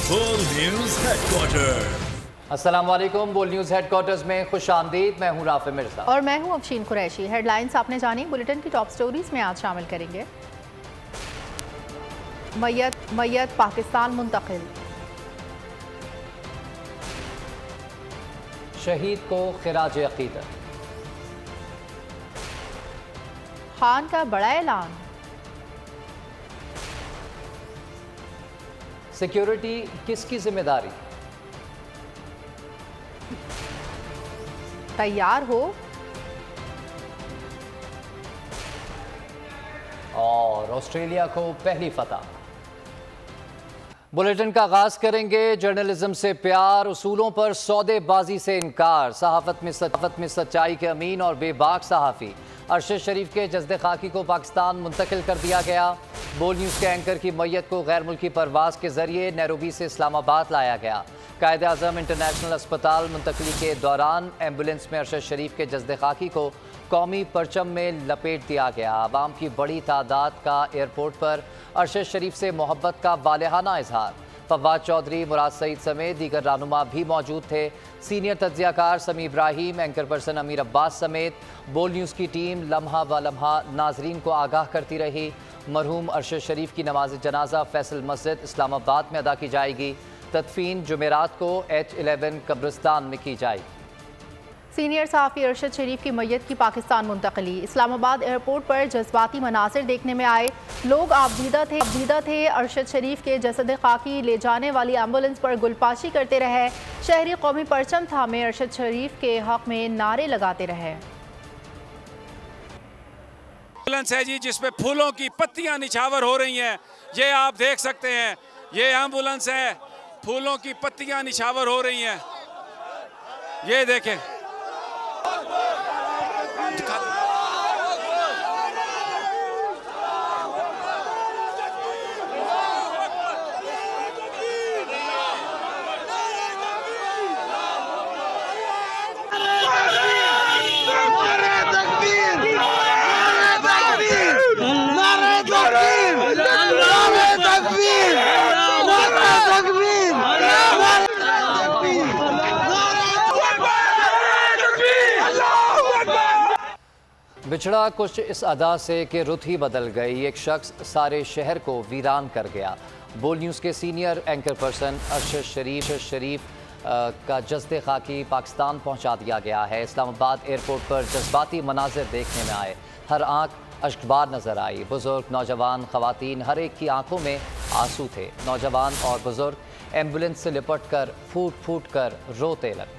बोल news headquarter. अस्सलाम वालेकुम। बोल न्यूज हेडक्वार्टर्स में खुश आमदीद। मैं हूं राफे मिर्जा और मैं हूं अफशीन कुरैशी। हेडलाइंस आपने जानी, बुलेटिन की टॉप स्टोरीज में आज शामिल करेंगे। मैयत पाकिस्तान मुंतकिल, शहीद को खिराज अकीदत, खान का बड़ा ऐलान, सिक्योरिटी किसकी जिम्मेदारी, तैयार हो, और ऑस्ट्रेलिया को पहली फतह। बुलेटिन का आगाज करेंगे जर्नलिज्म से प्यार, उसूलों पर सौदेबाजी से इनकार, सहाफत में सच्चाई के अमीन और बेबाक सहाफ़ी अरशद शरीफ के जस्दे खाकी को पाकिस्तान मुंतकिल कर दिया गया। बोल न्यूज़ के एंकर की मैयत को गैर मुल्की परवाज के जरिए नैरोबी से इस्लामाबाद लाया गया। कायद आज़म इंटरनेशनल अस्पताल मुंतकली के दौरान एम्बुलेंस में अरशद शरीफ के जस्दे खाकी को कौमी परचम में लपेट दिया गया। आवाम की बड़ी तादाद का एयरपोर्ट पर अरशद शरीफ से मोहब्बत का वालेहाना इजहार। फवाद चौधरी, मुराद सईद समेत दीगर रहनुमा भी मौजूद थे। सीनियर तज्जियाकार समी इब्राहिम, एंकर पर्सन अमीर अब्बास समेत बोल न्यूज़ की टीम लम्हा व लम्हा नाजरीन को आगाह करती रही। मरहूम अरशद शरीफ की नमाज जनाजा फैसल मस्जिद इस्लामाबाद में अदा की जाएगी। तदफीन जुमेरात को H11 कब्रिस्तान में की जाएगी। सीनियर सहाफ़ी अरशद शरीफ की मैयत की पाकिस्तान मुंतकली। इस्लामाबाद एयरपोर्ट पर जज्बाती मनासिर देखने में आए लोग आबदीदा थे। अरशद शरीफ के जसद खाकी ले जाने वाली एम्बुलेंस पर गुलपाशी करते रहे। शहरी कौमी परचम थामे अरशद शरीफ के हक में नारे लगाते रहे। एम्बुलेंस है जी, जिसपे फूलों की पत्तियां निछावर हो रही हैं। ये आप देख सकते हैं, ये एम्बुलेंस है, फूलों की पत्तियां निछावर हो रही हैं। ये देखें, बिछड़ा कुछ इस अदा से कि रुत ही बदल गई। एक शख्स सारे शहर को वीरान कर गया। बोल न्यूज़ के सीनियर एंकर पर्सन अरशद शरीफ का जस्दे खाकी पाकिस्तान पहुंचा दिया गया है। इस्लामाबाद एयरपोर्ट पर जज्बाती मनाजिर देखने में आए। हर आंख अश्कबार नजर आई। बुजुर्ग, नौजवान, खवातीन, हर एक की आंखों में आंसू थे। नौजवान और बुजुर्ग एम्बुलेंस से लिपट कर फूट फूट कर रोते लगे।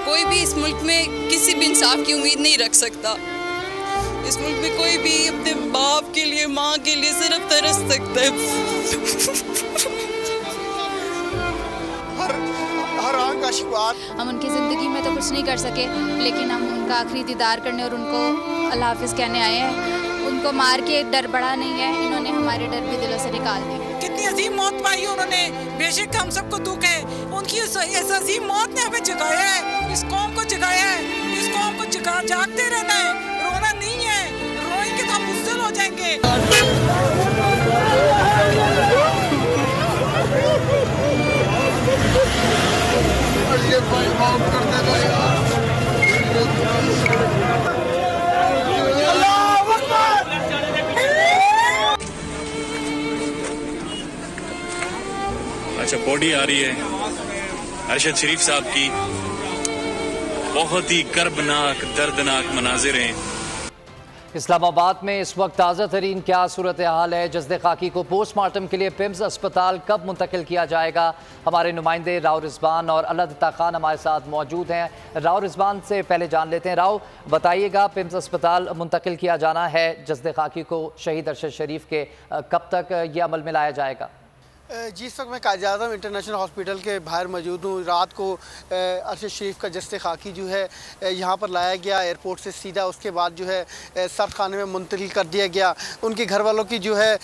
कोई भी इस मुल्क में किसी भी इंसाफ की उम्मीद नहीं रख सकता। इस मुल्क में कोई भी अपने बाप के लिए, माँ के लिए सिर्फ तरस सकता है। हर आंख का शिकार। हम उनकी ज़िंदगी में तो कुछ नहीं कर सके, लेकिन हम उनका आखिरी दीदार करने और उनको अल्लाह हाफिज़ कहने आए हैं। उनको मार के डर बढ़ा नहीं है, इन्होंने हमारे डर भी दिलों से निकाल दिए। कितनी अजीम मौत पाई उन्होंने, बेशक हम सबको दुख है। उनकी इस अजीम मौत ने हमें जगाया है, इस कौम को जगाया है। इस कौम को जागते रहना है, रोना नहीं है। रोएंगे तो हम बुज़दिल हो जाएंगे। अच्छा, बॉडी आ रही है अरशद शरीफ साहब की। बहुत ही कर्बनाक, दर्दनाक मनाजिर हैं। इस्लामाबाद में इस वक्त ताज़ा तरीन क्या सूरत हाल है? जस्दे खाकी को पोस्टमार्टम के लिए पिम्स अस्पताल कब मुंतकिल किया जाएगा? हमारे नुमाइंदे राव रिजवान और अल्लाह खान हमारे साथ मौजूद हैं। राव रिजवान से पहले जान लेते हैं। राव, बताइएगा, पिम्स अस्पताल मुंतकिल किया जाना है जस्दे खाकी को शहीद अरशद शरीफ के, कब तक ये अमल में लाया जाएगा? जी, इस वक्त मैं कायद-ए-आज़म इंटरनेशनल हॉस्पिटल के बाहर मौजूद हूँ। रात को अरशद शरीफ का जस्ते खाकी जो है यहाँ पर लाया गया एयरपोर्ट से सीधा, उसके बाद जो है सर्द खाने में मुंतकिल कर दिया गया। उनके घर वालों की जो है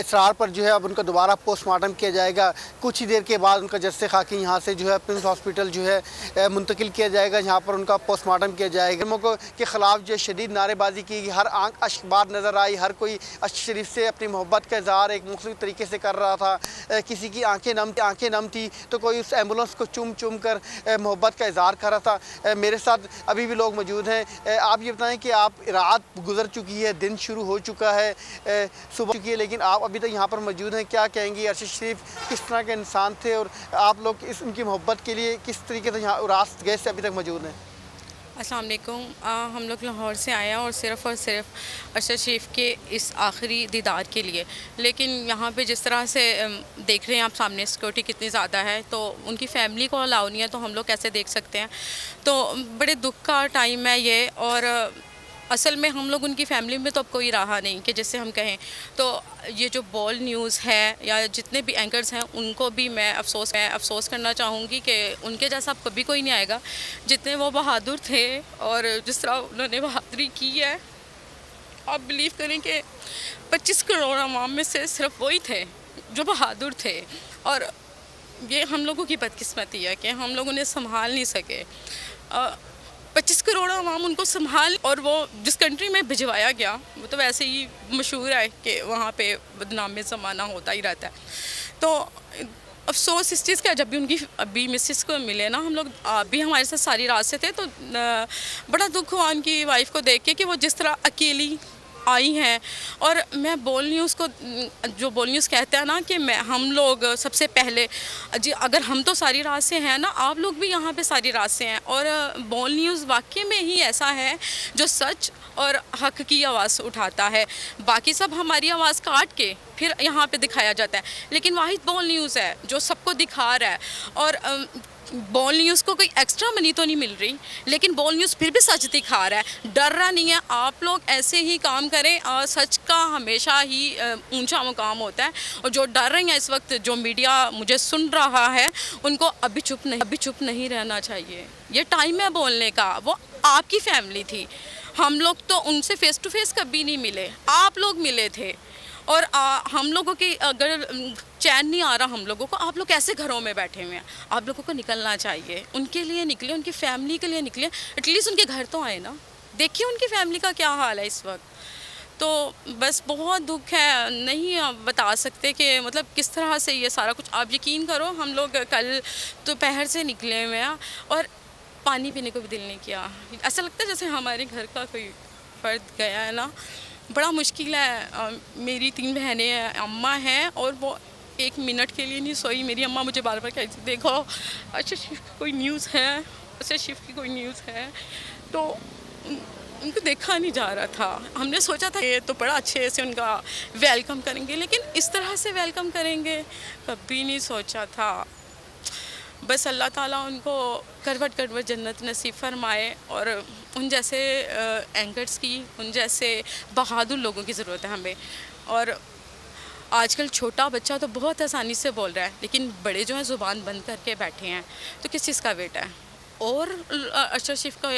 इसरार पर जो है अब उनका दोबारा पोस्टमार्टम किया जाएगा। कुछ ही देर के बाद उनका जस्ते खाकी यहाँ से जो है प्रिंस हॉस्पिटल जो है मुंतकिल किया जाएगा, यहाँ पर उनका पोस्टमार्टम किया जाएगा। लोगों के ख़िलाफ़ जो शदीद नारेबाजी की, हर आंख अश्कबार नज़र आई। हर कोई अरशद शरीफ से अपनी मोहब्बत का इज़हार एक मुख्तलिफ तरीके से कर रहा था। किसी की आंखें नम थी तो कोई उस एम्बुलेंस को चूम कर मोहब्बत का इज़हार कर रहा था। मेरे साथ अभी भी लोग मौजूद हैं। आप ये बताएं कि आप रात गुजर चुकी है, दिन शुरू हो चुका है, सुबह चुकी है, लेकिन आप अभी तक यहाँ पर मौजूद हैं। क्या कहेंगी, अरशद शरीफ किस तरह के इंसान थे और आप लोग उनकी मोहब्बत के लिए किस तरीके से यहाँ रात गए से अभी तक मौजूद हैं? अस्सलाम वालेकुम। हम लोग लाहौर से आए हैं और सिर्फ़ अरशद शरीफ के इस आखिरी दीदार के लिए। लेकिन यहाँ पे जिस तरह से देख रहे हैं आप सामने सिक्योरिटी कितनी ज़्यादा है, तो उनकी फ़ैमिली को अलाउ नहीं है, तो हम लोग कैसे देख सकते हैं। तो बड़े दुख का टाइम है ये। और असल में हम लोग उनकी फ़ैमिली में तो अब कोई रहा नहीं कि जिससे हम कहें। तो ये जो बोल्ड न्यूज़ है या जितने भी एंकर्स हैं उनको भी मैं अफसोस करना चाहूँगी कि उनके जैसा अब कभी कोई नहीं आएगा। जितने वो बहादुर थे और जिस तरह उन्होंने बहादुरी की है, आप बिलीव करें कि 25 करोड़ अवाम में से सिर्फ वही थे जो बहादुर थे। और ये हम लोगों की बदकिस्मती है कि हम लोग उन्हें संभाल नहीं सके। 25 करोड़ अवाम उनको संभाल, और वो जिस कंट्री में भिजवाया गया वो तो वैसे ही मशहूर है कि वहाँ पे बदनामी ज़माना होता ही रहता है। तो अफसोस इस चीज़ का, जब भी उनकी अभी मिसेस को मिले ना, हम लोग भी हमारे साथ सारी रात से थे, तो बड़ा दुख हुआ उनकी वाइफ को देख के कि वो जिस तरह अकेली आई हैं। और मैं बोल न्यूज़ को, जो बोल न्यूज़ कहते हैं ना कि हम लोग सबसे पहले जी, अगर हम तो सारी रात से हैं ना, आप लोग भी यहाँ पे सारी रात से हैं। और बोल न्यूज़ वाकई में ही ऐसा है जो सच और हक की आवाज़ उठाता है। बाकी सब हमारी आवाज़ काट के फिर यहाँ पे दिखाया जाता है, लेकिन वाहिद बोल न्यूज़ है जो सबको दिखा रहा है। और बोल न्यूज़ को कोई एक्स्ट्रा मनी तो नहीं मिल रही, लेकिन बोल न्यूज़ फिर भी सच दिखा रहा है, डर रहा नहीं है। आप लोग ऐसे ही काम करें, सच का हमेशा ही ऊंचा मुकाम होता है। और जो डर रहे हैं इस वक्त, जो मीडिया मुझे सुन रहा है, उनको अभी चुप नहीं रहना चाहिए। ये टाइम है बोलने का। वो आपकी फैमिली थी, हम लोग तो उनसे फ़ेस टू फेस कभी नहीं मिले, आप लोग मिले थे। और हम लोगों की अगर चैन नहीं आ रहा हम लोगों को, आप लोग कैसे घरों में बैठे हुए हैं? आप लोगों को निकलना चाहिए, उनके लिए निकले, उनकी फैमिली के लिए निकले। एटलीस्ट उनके घर तो आए ना, देखिए उनकी फैमिली का क्या हाल है इस वक्त। तो बस बहुत दुख है, नहीं आप बता सकते कि मतलब किस तरह से ये सारा कुछ। आप यकीन करो, हम लोग कल दोपहर से निकले हुए हैं और पानी पीने को भी दिल नहीं किया। ऐसा लगता है जैसे हमारे घर का कोई फ़र्द गया है ना। बड़ा मुश्किल है। मेरी 3 बहनें हैं, अम्मा हैं, और वो 1 मिनट के लिए नहीं सोई। मेरी अम्मा मुझे बार बार कहती, देखो अरशद शरीफ की कोई न्यूज़ है, अरशद शरीफ की कोई न्यूज़ है। तो उनको देखा नहीं जा रहा था। हमने सोचा था ये तो बड़ा अच्छे से उनका वेलकम करेंगे, लेकिन इस तरह से वेलकम करेंगे कभी नहीं सोचा था। बस अल्लाह ताला उनको करवट करवट जन्नत नसीब फरमाए। और उन जैसे एंकर्स की, उन जैसे बहादुर लोगों की ज़रूरत है हमें। और आजकल छोटा बच्चा तो बहुत आसानी से बोल रहा है, लेकिन बड़े जो हैं ज़ुबान बंद करके बैठे हैं। तो किस चीज़ का वेट है? और अरशद शरीफ का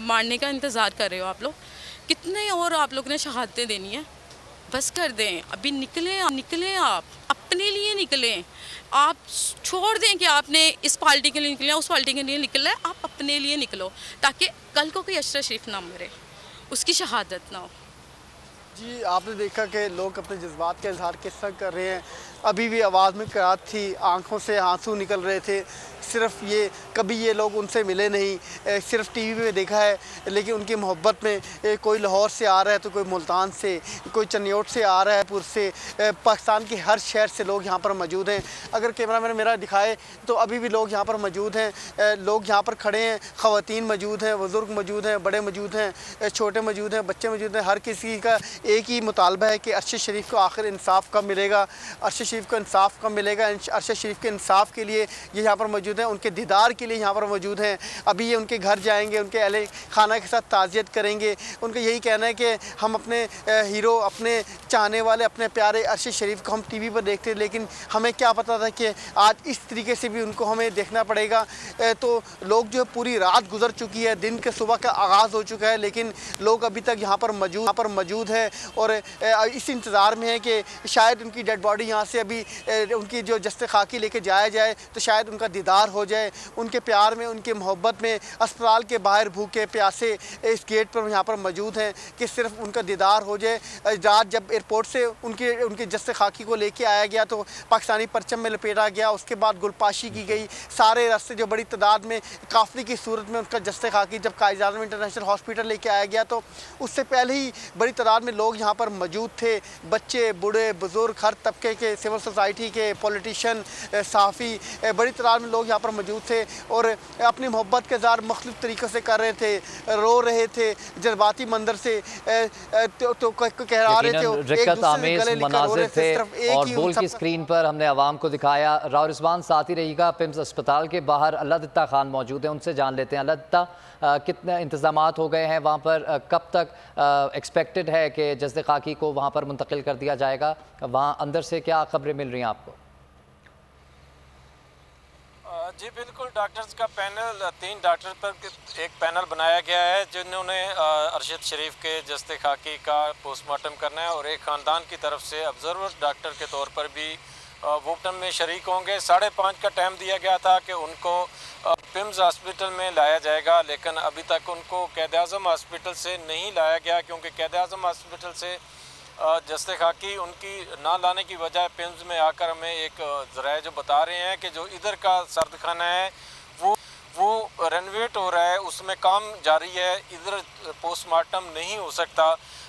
मारने का इंतज़ार कर रहे हो आप लोग? कितने और आप लोग ने शहादतें देनी है? बस कर दें, अभी निकलें आप अपने लिए निकलें। आप छोड़ दें कि आपने इस पार्टी के लिए निकले, उस पार्टी के लिए निकला है। आप अपने लिए निकलो, ताकि कल को कोई अरशद शरीफ ना मरे, उसकी शहादत ना हो। जी, आपने देखा कि लोग अपने जज्बात का इजहार किस तरह कर रहे हैं। अभी भी आवाज़ में कराहत थी, आंखों से आंसू निकल रहे थे। सिर्फ ये कभी ये लोग उनसे मिले नहीं, सिर्फ टीवी में देखा है, लेकिन उनकी मोहब्बत में कोई लाहौर से आ रहा है, तो कोई मुल्तान से, कोई चन्योट से आ रहा है, पुर से, पाकिस्तान के हर शहर से लोग यहाँ पर मौजूद हैं। अगर कैमरा मैन मेरा दिखाए तो अभी भी लोग यहाँ पर मौजूद हैं। लोग यहाँ पर खड़े हैं, ख़वातीन मौजूद हैं, बुज़ुर्ग मौजूद हैं, बड़े मौजूद हैं, छोटे मौजूद हैं, बच्चे मौजूद हैं। हर किसी का एक ही मुतालबा है कि अरशद शरीफ को आखिर इंसाफ कब मिलेगा, अरशद शरीफ को इंसाफ कब मिलेगा। अरशद शरीफ के इंसाफ के लिए ये यहाँ पर मौजूद हैं, उनके दीदार के लिए यहाँ पर मौजूद हैं। अभी ये उनके घर जाएंगे, उनके अहले खाना के साथ ताज़ियत करेंगे। उनका यही कहना है कि हम अपने हीरो, अपने चाहने वाले, अपने प्यारे अरशद शरीफ को हम टीवी पर देखते, लेकिन हमें क्या पता था कि आज इस तरीके से भी उनको हमें देखना पड़ेगा। तो लोग जो पूरी रात गुजर चुकी है, दिन के सुबह का आगाज़ हो चुका है, लेकिन लोग अभी तक यहाँ पर मौजूद है और इस इंतज़ार में है कि शायद उनकी डेड बॉडी यहाँ से अभी उनकी जो जस्ते खाकी लेके जाया जाए तो शायद उनका दीदार हो जाए। उनके प्यार में, उनके मोहब्बत में अस्पताल के बाहर भूखे प्यासे इस गेट पर यहाँ पर मौजूद हैं कि सिर्फ उनका दीदार हो जाए। रात जब एयरपोर्ट से उनके जस्ते खाकी को लेके आया गया तो पाकिस्तानी परचम में लपेटा गया, उसके बाद गुलपाशी की गई, सारे रास्ते जो बड़ी तादाद में काफ़िले की सूरत में उनका जस्ते खाकी जब कायद-ए-आज़म इंटरनेशनल हॉस्पिटल लेके आया गया तो उससे पहले ही बड़ी तादाद में लोग यहाँ पर मौजूद थे। बच्चे, बूढ़े, बुज़ुर्ग, हर तबके के, सिविल सोसाइटी के, पॉलिटिशियन, सहाफ़ी, बड़ी तादाद में लोग यहाँ पर मौजूद थे और अपनी मोहब्बत के इज़हार मुख्तलिफ़ तरीक़ों से कर रहे थे, रो रहे थे, जज्बाती मंजर से तो कह रहे थे, मनाज़िर थे और बोल की स्क्रीन पर हमने आवाम को दिखाया। राव रिजवान साथ ही रहिएगा, पिम्स अस्पताल के बाहर अल्लाह दित्ता खान मौजूद हैं, उनसे जान लेते हैं। अल्लाह दित्ता, कितने इंतज़ामात हो गए हैं वहाँ पर, कब तक एक्सपेक्टेड है कि जस्द खाकी को वहाँ पर मुंतकिल कर दिया जाएगा? वहाँ अंदर से क्या खबरें मिल रही हैं आपको? जी बिल्कुल, डॉक्टर्स का पैनल, 3 डॉक्टर पर एक पैनल बनाया गया है जिन्होंने अरशद शरीफ के जस्ते खाकी का पोस्टमार्टम करना है और एक ख़ानदान की तरफ से ऑब्जर्वर डॉक्टर के तौर पर भी वोटन में शरीक होंगे। 5:30 का टाइम दिया गया था कि उनको पिम्स हॉस्पिटल में लाया जाएगा, लेकिन अभी तक उनको कायद-ए-आज़म हॉस्पिटल से नहीं लाया गया क्योंकि कायद-ए-आज़म हॉस्पिटल से जस्ते खाकी उनकी ना लाने की वजह पिम्स में आकर हमें एक ज़राए जो बता रहे हैं कि जो इधर का सर्द खाना है वो रेनोवेट हो रहा है, उसमें काम जारी है, इधर पोस्टमार्टम नहीं हो सकता।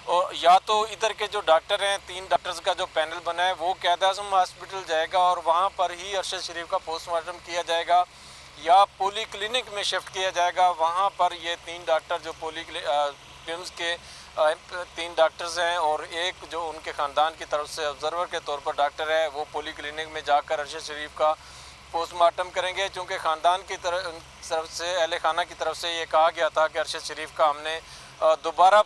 और या तो इधर के जो डॉक्टर हैं, 3 डॉक्टर्स का जो पैनल बना है वो कायद-ए-आज़म हॉस्पिटल जाएगा और वहाँ पर ही अरशद शरीफ का पोस्टमार्टम किया जाएगा, या पोली क्लिनिक में शिफ्ट किया जाएगा। वहाँ पर ये 3 डॉक्टर जो पिम्स के 3 डॉक्टर्स हैं और एक जो उनके ख़ानदान की तरफ से ऑब्जर्वर के तौर पर डॉक्टर है, वो पोली क्लिनिक में जाकर अरशद शरीफ का पोस्टमार्टम करेंगे। चूँकि ख़ानदान की तरफ से, अहले खाना की तरफ से ये कहा गया था कि अरशद शरीफ का हमने दोबारा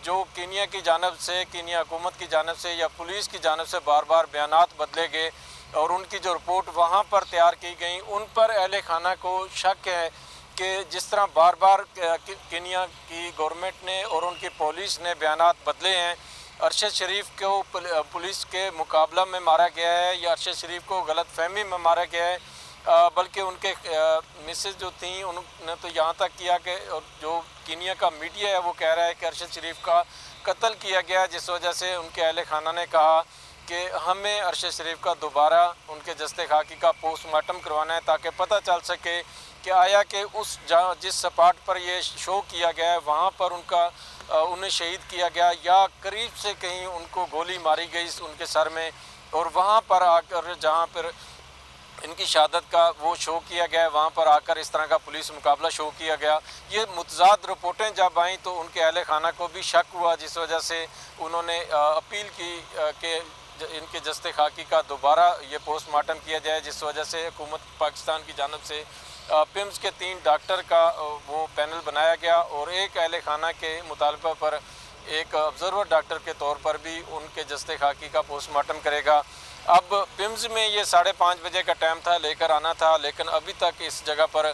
जो कीनिया की जानब से, कीनिया हुकूमत की जानब से या पुलिस की जानब से बार बार बयानात बदले गए और उनकी जो रिपोर्ट वहाँ पर तैयार की गई, उन पर अहले खाना को शक है कि जिस तरह बार बार कीनिया की गवर्नमेंट ने और उनकी पुलिस ने बयानात बदले हैं, अरशद शरीफ को पुलिस के मुकाबला में मारा गया है या अरशद शरीफ को गलत फहमी में मारा गया है, बल्कि उनके मिसेज जो थी उन्होंने तो यहाँ तक किया कि जो कीनिया का मीडिया है वो कह रहा है कि अरशद शरीफ का कत्ल किया गया, जिस वजह से उनके अहले खाना ने कहा कि हमें अरशद शरीफ का दोबारा उनके जस्ते खाकी का पोस्टमार्टम करवाना है ताकि पता चल सके कि आया कि जिस स्पॉट पर ये शो किया गया है वहाँ पर उन्हें शहीद किया गया या करीब से कहीं उनको गोली मारी गई उनके सर में, और वहाँ पर आकर जहाँ पर इनकी शहादत का वो शो किया गया है वहाँ पर आकर इस तरह का पुलिस मुकाबला शो किया गया। ये मुतज़ाद रिपोर्टें जब आईं तो उनके अहले खाना को भी शक हुआ, जिस वजह से उन्होंने अपील की कि इनके जस्ते खाकी का दोबारा ये पोस्टमार्टम किया जाए, जिस वजह से हुकूमत पाकिस्तान की जानब से पिम्स के 3 डॉक्टर का वो पैनल बनाया गया और एक अहले खाना के मुतालबा पर एक ऑब्जर्वर डॉक्टर के तौर पर भी उनके जस्ते खाकी का पोस्टमार्टम करेगा। अब पिम्स में ये 5:30 बजे का टाइम था, लेकर आना था, लेकिन अभी तक इस जगह पर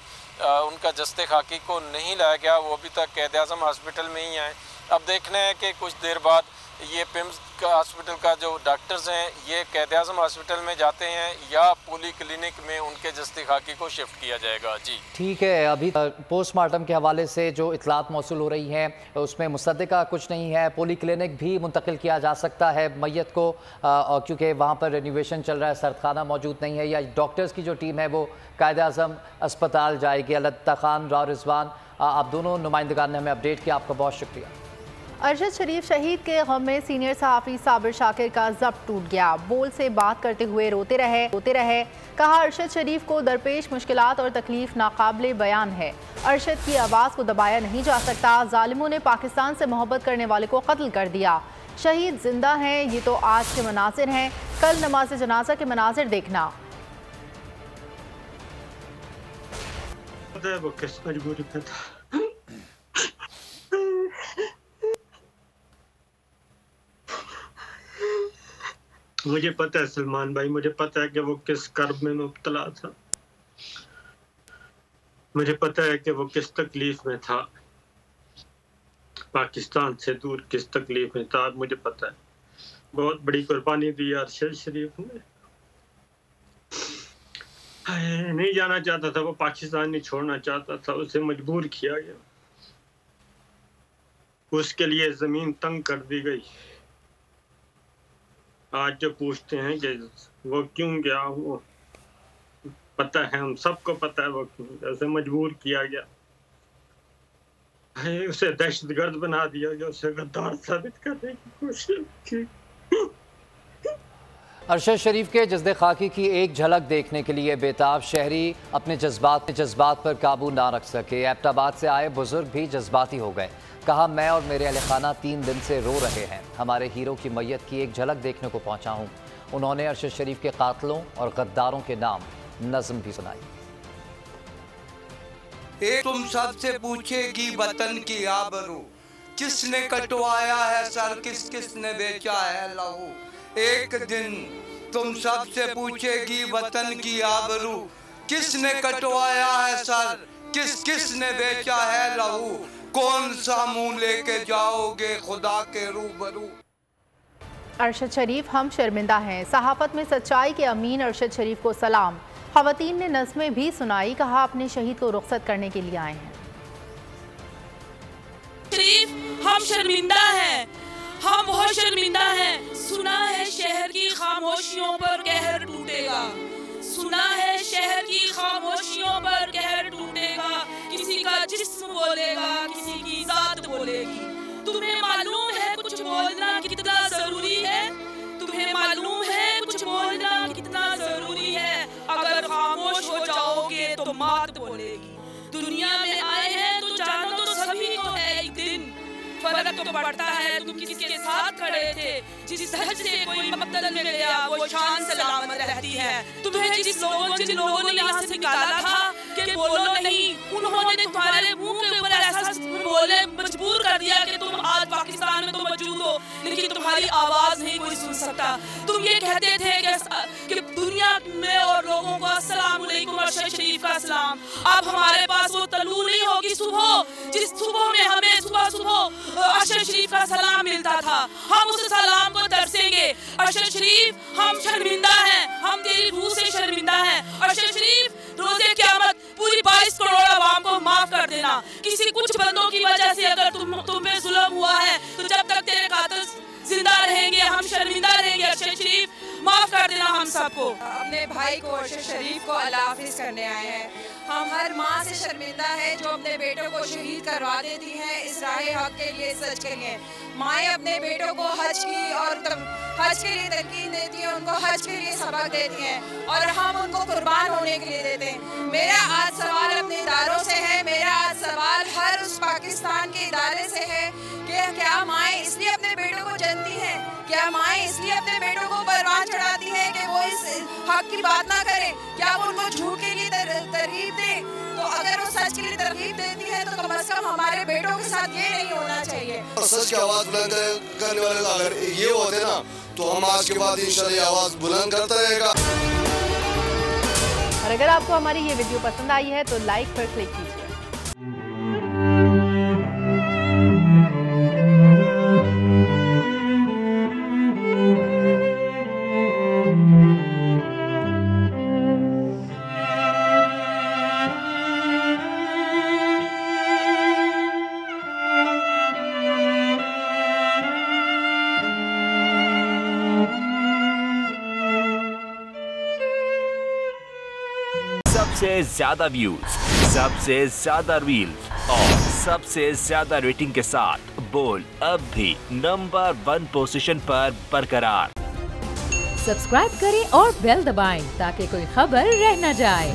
उनका जस्ते खाकी को नहीं लाया गया, वो अभी तक कायद-ए-आज़म हॉस्पिटल में ही हैं। अब देखना है कि कुछ देर बाद ये पिम्स का हॉस्पिटल का जो डॉक्टर्स हैं ये कायद-ए-आज़म हॉस्पिटल में जाते हैं या पोली क्लिनिक में उनके जस्ते खाकी को शिफ्ट किया जाएगा। जी ठीक है, अभी पोस्टमार्टम के हवाले से जो इतलात मौसूल हो रही हैं उसमें मुसद्दिका कुछ नहीं है, पोली क्लिनिक भी मुंतकिल किया जा सकता है मैयत को, और क्योंकि वहाँ पर रेनोवेशन चल रहा है, सरदखाना मौजूद नहीं है, या डॉक्टर्स की जो टीम है वो कायद-ए-आज़म अस्पताल जाएगी। अल्लाह दित्ता खान, राव रिजवान, आप दोनों नुमाइंदगान ने हमें अपडेट किया, आपका बहुत शुक्रिया। अरशद शरीफ शहीद के गम में सीनियर सहाफ़ी साबिर शाकिर का ज़ब्त टूट गया। बोल से बात करते हुए रोते रहे। कहा, अरशद शरीफ को दरपेश मुश्किलात और तकलीफ नाकाबिले बयान है। अरशद की आवाज़ को दबाया नहीं जा सकता। जालिमों ने पाकिस्तान से मोहब्बत करने वाले को कत्ल कर दिया। शहीद जिंदा हैं, ये तो आज के मनासिर हैं, कल नमाज जनाजा के मनासिर देखना। वो किस मजबूरी में था। मुझे पता है सलमान भाई, मुझे पता है कि वो किस कर्ब में मुब्तला था। मुझे पता है कि वो किस तकलीफ में था, पाकिस्तान से दूर किस तकलीफ में था। मुझे पता है बहुत बड़ी कुर्बानी दी अरशद शरीफ ने। नहीं जाना चाहता था वो, पाकिस्तान नहीं छोड़ना चाहता था, उसे मजबूर किया गया। उसके लिए जमीन तंग कर दी गई। आज जो पूछते हैं कि वो क्यों गया, वो पता है, हम सबको पता है वो क्यों, उसे मजबूर किया गया, उसे दहशतगर्द बना दिया गया, उसे गद्दार साबित करने की कोशिश की। अरशद शरीफ के जज्दे खाकी की एक झलक देखने के लिए बेताब शहरी अपने जज्बात पर काबू ना रख सके। एबटाबाद से आए बुजुर्ग भी जज्बाती हो गए। कहा, मैं और मेरे अहले खाना 3 दिन से रो रहे हैं। हमारे हीरो की मैयत की एक झलक देखने को पहुंचा हूं। उन्होंने अरशद शरीफ के कातलों और गद्दारों के नाम नज़्म भी सुनाई। तुम सबसे पूछेगी वतन की आबरू, किसने कटवाया है सर, किसने बेचा है लहू। एक दिन तुम सबसे पूछेगी वतन की आबरू, किसने कटवाया है सर, किसने बेचा है लहू। कौन सा मुंह लेके जाओगे खुदा के रूबरू। अरशद शरीफ हम शर्मिंदा हैं। सहाफत में सच्चाई के अमीन अरशद शरीफ को सलाम। ख़वातीन ने नज़्में भी सुनाई। कहा, अपने शहीद को रुखसत करने के लिए आए हैं। शरीफ हम शर्मिंदा हैं, हम बहुत शर्मिंदा हैं। सुना है शहर की खामोशियों पर कहर टूटेगा, सुना है शहर की खामोशियों पर कहर टूटेगा। किसी का जिस्म बोलेगा, किसी की जात बोलेगी। तुम्हें मालूम है कुछ बोलना कितना जरूरी है, तुम्हें मालूम है कुछ बोलना कितना जरूरी है। अगर खामोश हो जाओगे तो मात बोलेगी। दुनिया में आए हैं तो जानो तो सभी को है एक दिन। फर्क तो पड़ता है तुम किसके साथ खड़े थे। जिस हज से कोई मकतल में गया वो शान सलामत रहती है। तुम्हें जिन लोगों ने यहाँ से निकाला था कि बोलो नहीं, उन्होंने तुम्हारे मुंह के ऊपर ऐसा बोले मजबूर कर दिया कि तुम आज पाकिस्तान में तो मौजूद हो, लेकिन तुम्हारी आवाज नहीं कोई सुन सकता। तुम ये कहते थे कि दुनिया में और लोगों को अस्सलाम वालेकुम अरशद शरीफ का सलाम। अब हमारे पास वो तलू नहीं होगी सुबह, जिस सुबह में हमें सुबह अरशद शरीफ का सलाम मिलता था। हम उस सलाम को तरसेंगे। अरशद शरीफ हम शर्मिंदा हैं, हम तेरी रूह से शर्मिंदा हैं। अरशद शरीफ रोज़े क़यामत पूरी 22 करोड़ आवाम को माफ कर देना। किसी कुछ बंदों की वजह से अगर तुम पे जुल्म हुआ है तो जब तक तेरे कातिल जिंदा रहेंगे हम शर्मिंदा रहेंगे। अरशद शरीफ माफ कर देना हम सबको। अपने भाई को अरशद शरीफ को अल्लाह हाफिज करने आए हैं। हम हर माँ से शर्मिंदा है जो अपने बेटों को शहीद करवा देती हैं इस राह हक के लिए, सच के लिए। माएँ अपने बेटों को हज की और हज के लिए तलकीन देती हैं, उनको हज के लिए सबक देती हैं और हम उनको कुर्बान होने के लिए देते हैं। मेरा आज सवाल अपने इदारों से है, मेरा आज सवाल हर उस पाकिस्तान के इदारे से है कि क्या माएँ इसलिए अपने बेटों को जनती हैं, क्या माएँ इसलिए अपने बेटों को परवान चढ़ाती हैं कि वो इस हक की बात ना करें? क्या वो उनको झूठ के लिए तरगीब दें? तो अगर वो सच के लिए तरगीब देती है तो कम से कम हमारे बेटों के साथ ये नहीं होना चाहिए। सच की आवाज बुलंद करने वाले अगर ये होते ना तो हम आज के बाद इंशाल्लाह आवाज बुलंद करता रहेगा। और अगर आपको हमारी ये वीडियो पसंद आई है तो लाइक पर क्लिक कीजिए। सबसे ज्यादा व्यूज, सबसे ज्यादा रील्स और सबसे ज्यादा रेटिंग के साथ बोल अब भी नंबर 1 पोजीशन पर बरकरार। सब्सक्राइब करें और बेल दबाएं ताकि कोई खबर रह न जाए।